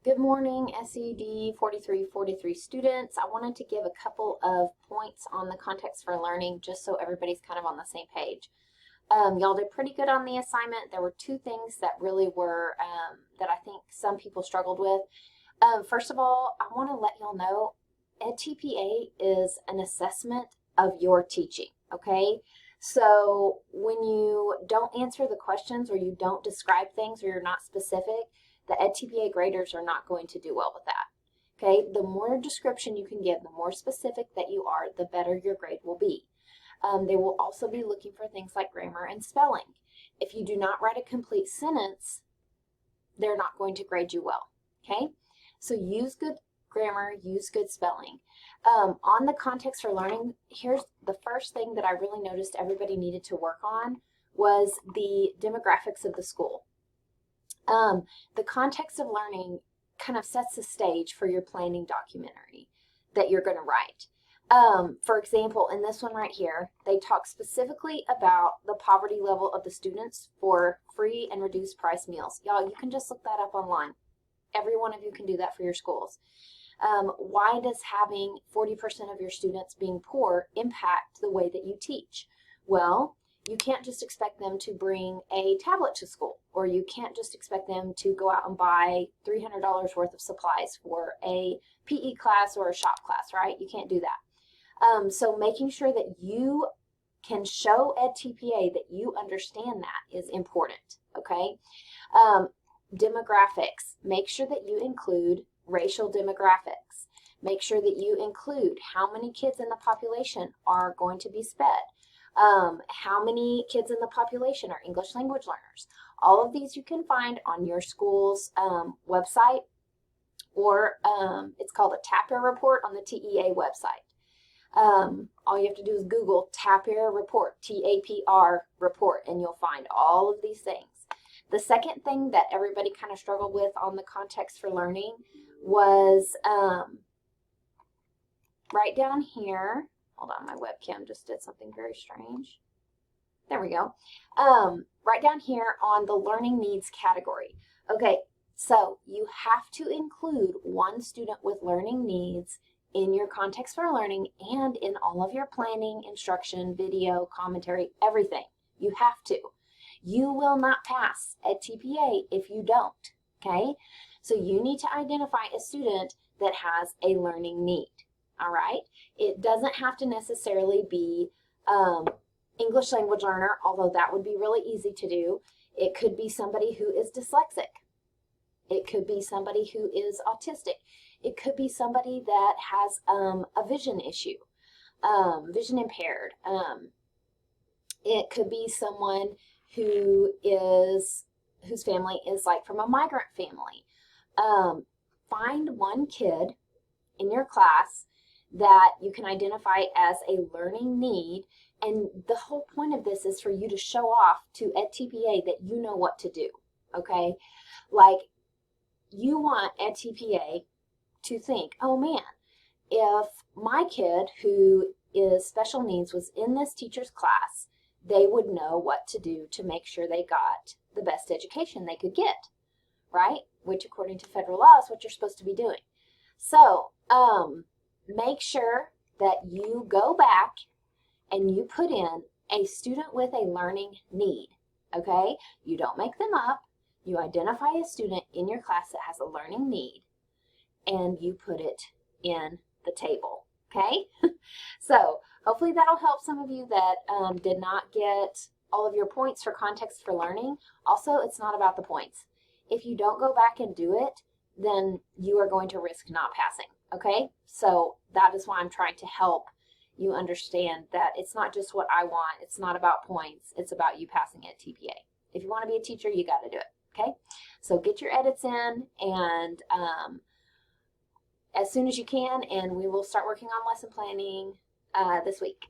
Good morning, SED 4343 students. I wanted to give a couple of points on the context for learning just so everybody's kind of on the same page. Y'all did pretty good on the assignment. There were two things that really were, that I think some people struggled with. First of all, I want to let y'all know EdTPA is an assessment of your teaching, okay? So when you don't answer the questions or you don't describe things or you're not specific, the EdTPA graders are not going to do well with that. Okay, the more description you can give, the more specific that you are, the better your grade will be. They will also be looking for things like grammar and spelling. If you do not write a complete sentence, they're not going to grade you well. Okay, so use good grammar, use good spelling. On the context for learning, here's the first thing that I really noticed everybody needed to work on was the demographics of the school. The context of learning kind of sets the stage for your planning documentary that you're going to write. For example, in this one right here, they talk specifically about the poverty level of the students for free and reduced price meals. Y'all, you can just look that up online. Every one of you can do that for your schools. Why does having 40% of your students being poor impact the way that you teach? Well, you can't just expect them to bring a tablet to school, or you can't just expect them to go out and buy $300 worth of supplies for a PE class or a shop class, right? You can't do that. So making sure that you can show EdTPA that you understand that is important, okay? Demographics, make sure that you include racial demographics. Make sure that you include how many kids in the population are going to be sped. How many kids in the population are English language learners. All of these you can find on your school's website, or it's called a TAPR report on the TEA website. All you have to do is Google TAPR report, T-A-P-R report, and you'll find all of these things. The second thing that everybody kind of struggled with on the context for learning was right down here. Hold on, my webcam just did something very strange. There we go. Right down here on the learning needs category. Okay, so you have to include one student with learning needs in your context for learning and in all of your planning, instruction, video, commentary, everything. You have to. You will not pass EdTPA if you don't, okay? So you need to identify a student that has a learning need. All right, it doesn't have to necessarily be English language learner, although that would be really easy to do. It could be somebody who is dyslexic. It could be somebody who is autistic. It could be somebody that has a vision issue, vision impaired. It could be someone whose family is like from a migrant family. Find one kid in your class that you can identify as a learning need, and the whole point of this is for you to show off to EdTPA that you know what to do, okay? Like, you want EdTPA to think, oh man, if my kid who is special needs was in this teacher's class, they would know what to do to make sure they got the best education they could get, right? Which according to federal law is what you're supposed to be doing. So, make sure that you go back and you put in a student with a learning need, okay? You don't make them up. You identify a student in your class that has a learning need, and you put it in the table, okay? So hopefully that'll help some of you that did not get all of your points for context for learning. Also, it's not about the points. If you don't go back and do it, then you are going to risk not passing. Okay, so that is why I'm trying to help you understand that it's not just what I want. It's not about points. It's about you passing EdTPA. If you want to be a teacher, you got to do it. Okay, so get your edits in and as soon as you can, and we will start working on lesson planning this week.